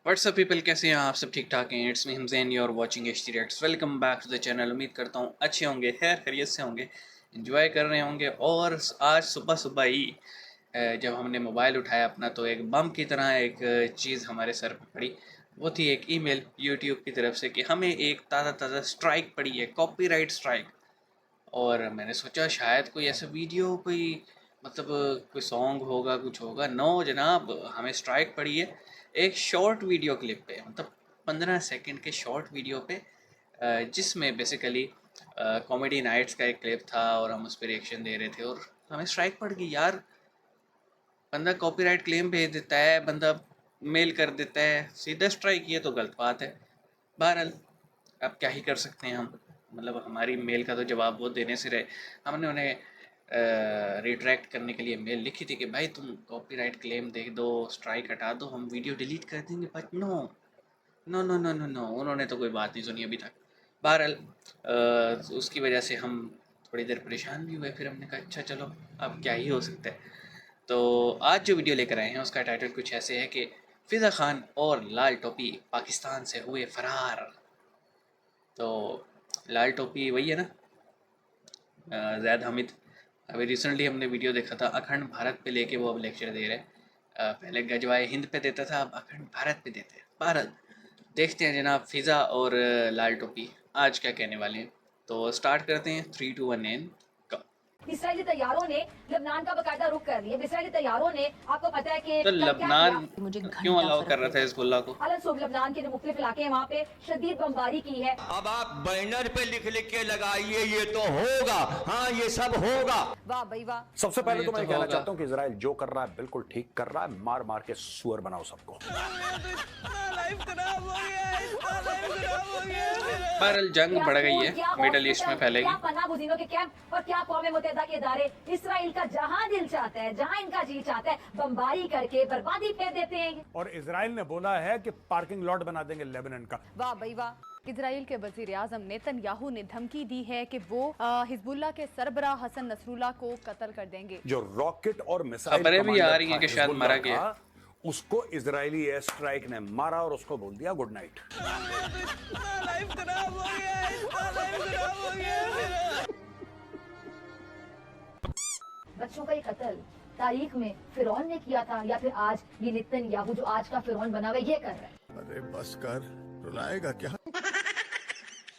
WhatsApp people, कैसे हैं आप सब? ठीक ठाक हैं? It's me Hamzain, you are watching H T reacts. Welcome back to the channel. उम्मीद करता हूँ अच्छे होंगे, खैर खैरियत से होंगे, एंजॉय कर रहे होंगे। और आज सुबह सुबह ही जब हमने मोबाइल उठाया अपना, तो एक बम की तरह एक चीज़ हमारे सर पर पड़ी। वो थी एक ईमेल यूट्यूब की तरफ से कि हमें एक ताज़ा ताज़ा स्ट्राइक पड़ी है, कॉपीराइट स्ट्राइक। और मैंने सोचा शायद कोई ऐसा वीडियो, कोई मतलब कोई सॉन्ग होगा, कुछ होगा। नो जनाब, हमें स्ट्राइक पड़ी है एक शॉर्ट वीडियो क्लिप पे, मतलब 15 सेकंड के शॉर्ट वीडियो पे, जिसमें बेसिकली कॉमेडी नाइट्स का एक क्लिप था और हम उस पर रिएक्शन दे रहे थे और हमें स्ट्राइक पड़ गई। यार, बंदा कॉपीराइट क्लेम भेज देता है, बंदा मेल कर देता है, सीधा स्ट्राइक। ये तो गलत बात है। बहरहाल, अब क्या ही कर सकते हैं हम। मतलब हमारी मेल का तो जवाब वो देने से रहे। हमने उन्हें रिट्रैक्ट करने के लिए मेल लिखी थी कि भाई तुम कॉपीराइट क्लेम दे दो, स्ट्राइक हटा दो, हम वीडियो डिलीट कर देंगे। But no no no no no no, उन्होंने तो कोई बात नहीं सुनी अभी तक। बहरहाल, उसकी वजह से हम थोड़ी देर परेशान भी हुए। फिर हमने कहा अच्छा चलो, अब क्या ही हो सकता है। तो आज जो वीडियो लेकर आए हैं उसका टाइटल कुछ ऐसे है कि फ़िज़ा खान और लाल टोपी पाकिस्तान से हुए फरार। तो लाल टोपी वही है ना, ज़ैद हामिद। अभी रिसेंटली हमने वीडियो देखा था, अखंड भारत पे लेके वो अब लेक्चर दे रहे हैं। पहले गजवाए हिंद पे देता था, अब अखंड भारत पे देते हैं। भारत देखते हैं जनाब, फ़िज़ा और लाल टोपी आज क्या कहने वाले हैं। तो स्टार्ट करते हैं 3, 2, 1 एंड। इसराइली तैयारों ने लबनान का बकायदा रुख कर लिया। इसराइली तैयारों ने, आपको पता है कि तो लबनान मुझे क्यों अलाउ कर रहा था हिज़्बुल्लाह को? अल सूब लबनान के जो मुख्तलिफ इलाके हैं वहाँ पे शदीद बमबारी की है। अब आप बैनर पे लिख लिख के लगाइए ये तो होगा, हाँ ये सब होगा। वाह भाई वाह। सबसे पहले तो मैं कहना होगा। चाहता हूं कि इजराइल जो कर रहा है बिल्कुल ठीक कर रहा है। मार मार के सुअर बनाओ सबको। बहरहाल जंग बढ़ गई है, मिडल ईस्ट में फैलेगी। क्या पनाहगज़ीनों के कैंप और क्या क़ौम मुत्तहिदा के इदारे इसराइल का जहां दिल चाहता है, जहां इनका जी चाहता है, बमबारी करके बर्बादी फेर देते हैं। और इजराइल ने बोला है कि पार्किंग लॉट बना देंगे लेबनान का। वाह भाई वाह। इजराइल के वजीर आजम नेतन्याहू ने धमकी दी है कि वो हिजबुल्लाह के सरबराह हसन नसरुल्लाह को कत्ल कर देंगे। जो रॉकेट और मिसाइल खबरें भी आ कमांडर रही हैं था कि शायद हिजबुल्लाह मारा गया। का, उसको इजरायली एयर स्ट्राइक ने मारा और उसको बोल दिया गुड नाइट। बच्चों का ये कत्ल तारीख में फिरौन ने किया था या फिर आज ये नेतन्याहू जो आज का फिरौन बना हुआ ये कर रहा है। अरे बस कर, रुलाएगा क्या?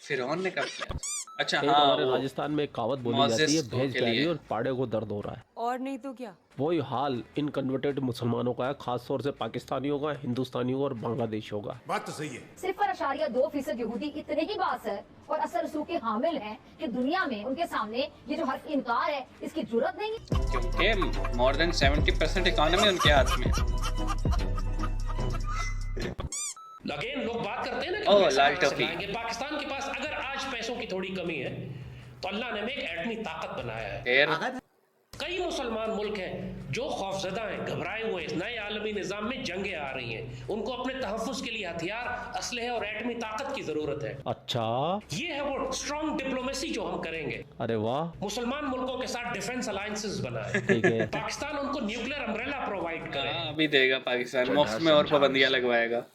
फिरौन ने कब किया? अच्छा एक हाँ, हमारे वो राजस्थान में एक कहावत बोली मोजेस जाती है, के भैंस लिए। प्यारी और पाड़े को दर्द हो रहा है। और नहीं तो क्या। वही हाल इन कन्वर्टेड मुसलमानों का है, खास तौर से पाकिस्तानियों का, हिंदुस्तानियों और बांग्लादेशियों का। बात तो सही है। 0.2% यहूदी इतने ही बास है और असर रसूख के हामिल हैं कि दुनिया में उनके सामने ये जो हर्फ इनकार है इसकी जरूरत नहीं है। क्योंकि मोर देन 70% इकोनॉमी उनके हाथ में। अगेन लोग बात करते हैं ना कि ओह, पैसा लाल कहाँ से टोपी। लाएंगे। पाकिस्तान के पास अगर आज पैसों की थोड़ी कमी है तो अल्लाह ने हमें एक एटमी ताकत बनाया है। फिर कई मुसलमान मुल्क हैं जो खौफजदा हैं, घबराए हुए इस नए आलमी निजाम में जंगें आ रही हैं। उनको अपने तहफ़्फ़ुज़ के लिए हथियार, असलहे और एटमी ताकत की जरूरत है। अच्छा, ये है वो स्ट्रॉन्ग डिप्लोमेसी जो हम करेंगे। अरे वाह, मुसलमान मुल्कों के साथ डिफेंस अलायंसेस बनाए। ठीक है। पाकिस्तान उनको न्यूक्लियर अम्ब्रेला प्रोवाइड करे। हाँ, अभी देगा पाकिस्तान मुफ्त में और पाबंदियां लगवाएगा।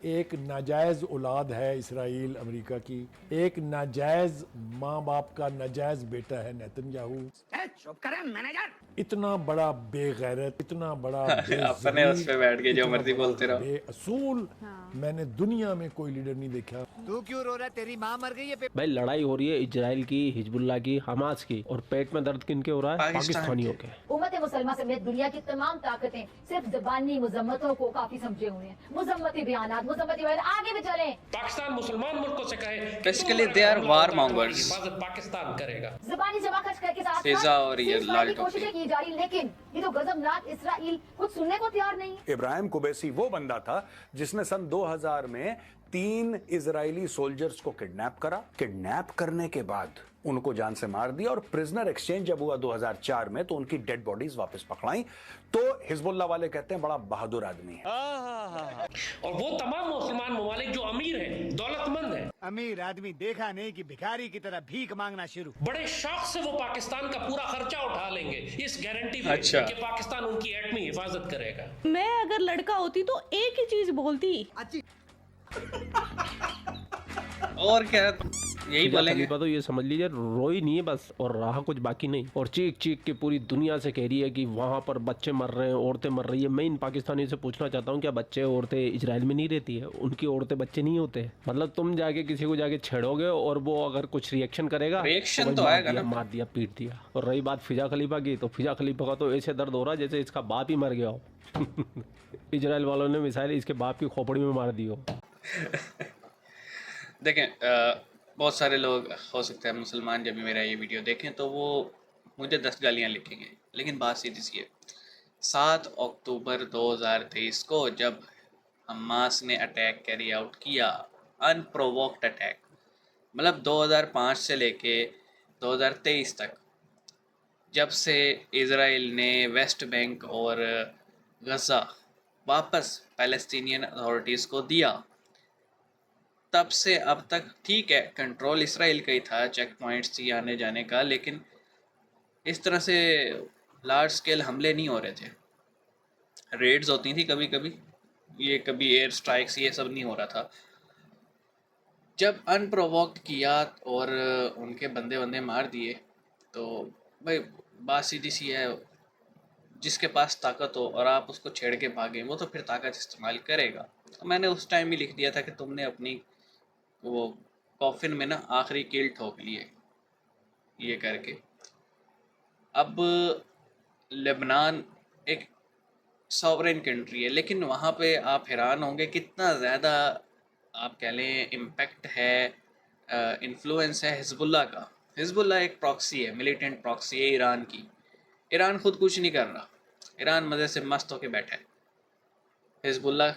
एक नाजायज औलाद है इसराइल अमेरिका की, एक नाजायज माँ बाप का नाजायज बेटा है नेतन्याहू। इतना बड़ा बेगैरत, इतना बड़ा अपने उस पे बैठ के जो मर्जी बोलते रहो। बेअसूल मैंने दुनिया में कोई लीडर नहीं देखा। तू क्यों रो रहा है? तेरी माँ मर गई है। भाई लड़ाई हो रही है इजराइल की, हिजबुल्लाह की, हमास की, और पेट में दर्द किनके हो रहा है? पाकिस्तान पाकिस्तानियों के। उम्मत मुसलमान समेत दुनिया की तमाम ताकतें सिर्फ जबानी मुजम्मतों को काफी समझे हुए हैं। मुजम्मती बयानात, मुजम्मती बयान आगे भी चले। पाकिस्तान मुसलमान मुल्कों से कहे कि Basically, तुम they are हमला war होगा, तुम्हारी mongers. हिफाजत पाकिस्तान करेगा। जबानी जमा खर्च करके साथ फिजा और ये ceasefire लाल की टोपी। कोशिशें की जा रही, लेकिन ये तो गजबनाक इसराइल कुछ सुनने को तैयार नहीं है। इब्राहिम कुबैसी वो बंदा था जिसने सन 2000 में 3 इजरायली सोल्जर्स को किडनैप करा। किडनैप करने के बाद उनको जान से मार दिया और प्रिजनर एक्सचेंज जब हुआ 2004 में तो उनकी डेड बॉडीज वापस पकड़ाई। तो हिजबुल्लाह वाले कहते हैं बड़ा बहादुर आदमी है। और वो तमाम मुसलमान ममालिक जो अमीर हैं, दौलतमंद हैं, अमीर आदमी देखा नहीं कि भिखारी की तरह भीख मांगना शुरू। बड़े शौक से वो पाकिस्तान का पूरा खर्चा उठा लेंगे इस गारंटी पे अच्छा। कि पाकिस्तान उनकी एटमी हिफाजत करेगा। मैं अगर लड़का होती तो एक ही चीज बोलती, और क्या यही खिजा बोलेंगे। खलीफा तो ये समझ लीजिए रोई नहीं है बस, और रहा कुछ बाकी नहीं, और चीख चीख के पूरी दुनिया से कह रही है कि वहाँ पर बच्चे मर रहे हैं, औरतें मर रही है। मैं इन पाकिस्तानियों से पूछना चाहता हूँ क्या बच्चे औरतें इजराइल में नहीं रहती है? उनकी औरतें बच्चे नहीं होते हैं? मतलब तुम जाके किसी को जाके छेड़ोगे और वो अगर कुछ रिएक्शन करेगा रिएक्शन भाई तो मार आएगा दिया, ना। मार दिया, पीट दिया। और रही बात फिजा खलीफा की, तो फिजा खलीफा का तो ऐसे दर्द हो रहा है जैसे इसका बाप ही मर गया हो। इजराइल वालों ने मिसाइल इसके बाप की खोपड़ी में मार दी हो। देखें बहुत सारे लोग हो सकता है मुसलमान जब भी मेरा ये वीडियो देखें तो वो मुझे 10 गालियाँ लिखेंगे, लेकिन बात सीधी सी है। 7 अक्टूबर 2023 को जब हमास ने अटैक कैरी आउट किया, अनप्रोवोक्ड अटैक, मतलब 2005 से लेके 2023 तक, जब से इज़राइल ने वेस्ट बैंक और गज़ा वापस पैलेस्टीनियन अथॉरिटीज़ को दिया, तब से अब तक ठीक है कंट्रोल इसराइल का ही था, चेक पॉइंट्स थी आने जाने का, लेकिन इस तरह से लार्ज स्केल हमले नहीं हो रहे थे। रेड्स होती थी कभी कभी, ये कभी एयर स्ट्राइक्स, ये सब नहीं हो रहा था। जब अनप्रोवोक्ड किया और उनके बंदे बंदे मार दिए, तो भाई बात सीधी सी है, जिसके पास ताकत हो और आप उसको छेड़ के भागें, वो तो फिर ताकत इस्तेमाल करेगा। तो मैंने उस टाइम भी लिख दिया था कि तुमने अपनी वो कॉफिन में ना आखिरी कील ठोक लिए ये करके। अब लेबनान एक सॉवरेन कंट्री है, लेकिन वहाँ पे आप हैरान होंगे कितना ज़्यादा आप कह लें इम्पैक्ट है, इन्फ्लुएंस है हिजबुल्लाह का। हिजबुल्लाह एक प्रॉक्सी है, मिलिटेंट प्रॉक्सी है ईरान की। ईरान खुद कुछ नहीं कर रहा, ईरान मज़े से मस्त होके बैठा है। हिजबुल्लाह,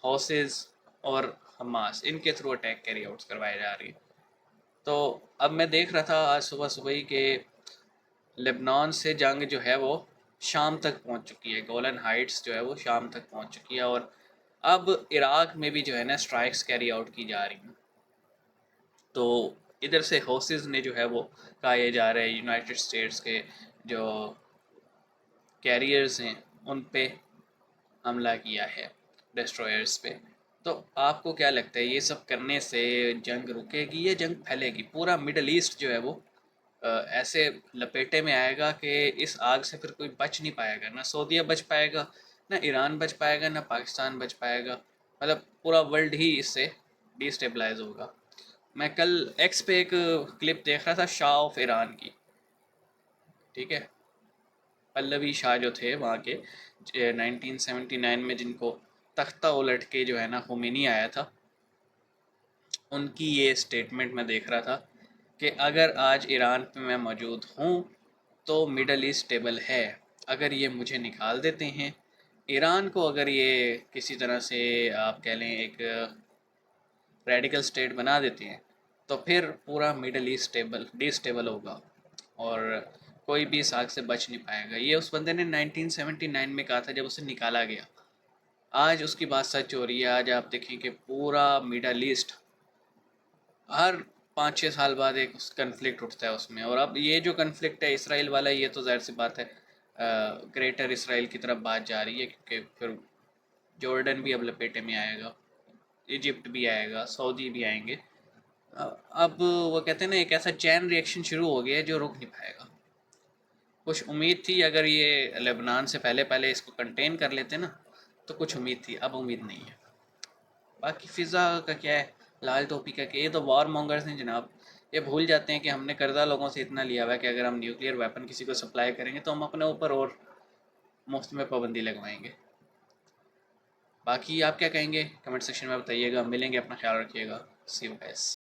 हौसेस और हमास, इनके थ्रू अटैक कैरी आउट करवाए जा रही है। तो अब मैं देख रहा था आज सुबह सुबह ही कि लेबनान से जंग जो है वो शाम तक पहुंच चुकी है, गोलन हाइट्स जो है वो शाम तक पहुंच चुकी है, और अब इराक में भी जो है ना स्ट्राइक्स कैरी आउट की जा रही हैं। तो इधर से हौसेस ने जो है वो कहा यह जा रहा है यूनाइटेड स्टेट्स के जो कैरियर्स हैं उन पे हमला किया है, डिस्ट्रॉयर्स पे। तो आपको क्या लगता है ये सब करने से जंग रुकेगी या जंग फैलेगी? पूरा मिडल ईस्ट जो है वो ऐसे लपेटे में आएगा कि इस आग से फिर कोई बच नहीं पाएगा, ना सऊदीया बच पाएगा, ना ईरान बच पाएगा, ना पाकिस्तान बच पाएगा। मतलब पूरा वर्ल्ड ही इससे डिस्टेबलाइज होगा। मैं कल एक्स पे एक क्लिप देख रहा था शाह ऑफ ईरान की, ठीक है, पल्लवी शाह जो थे वहाँ के 1979 में जिनको तख्ता उलट के जो है ना खुमैनी आया था, उनकी ये स्टेटमेंट मैं देख रहा था कि अगर आज ईरान पे मैं मौजूद हूँ तो मिडल ईस्ट स्टेबल है। अगर ये मुझे निकाल देते हैं, ईरान को अगर ये किसी तरह से आप कह लें एक रेडिकल स्टेट बना देते हैं, तो फिर पूरा मिडल ईस्ट डिस्टेबल होगा और कोई भी इस आग से बच नहीं पाएगा। ये उस बंदे ने 1979 में कहा था जब उसे निकाला गया। आज उसकी बात सच हो रही है। आज आप देखें कि पूरा मिडल ईस्ट हर 5-6 साल बाद एक कन्फ्लिक्ट उठता है उसमें। और अब ये जो कन्फ्लिक्ट है इसराइल वाला, ये तो ज़ाहिर सी बात है ग्रेटर इसराइल की तरफ बात जा रही है, क्योंकि फिर जॉर्डन भी अब लपेटे में आएगा, इजिप्ट भी आएगा, सऊदी भी आएंगे। अब वो कहते हैं ना एक ऐसा चैन रिएक्शन शुरू हो गया है जो रुक नहीं पाएगा। कुछ उम्मीद थी अगर ये लेबनान से पहले इसको कंटेन कर लेते ना तो कुछ उम्मीद थी, अब उम्मीद नहीं है। बाकी फ़िज़ा का क्या है, लाल टोपी का क्या, ये तो वार मॉन्गर्स हैं जनाब। ये भूल जाते हैं कि हमने कर्जा लोगों से इतना लिया हुआ है कि अगर हम न्यूक्लियर वेपन किसी को सप्लाई करेंगे तो हम अपने ऊपर और मुफ्त में पाबंदी लगवाएंगे। बाकी आप क्या कहेंगे कमेंट सेक्शन में बताइएगा। मिलेंगे, अपना ख्याल रखिएगा। सी यू गाइस।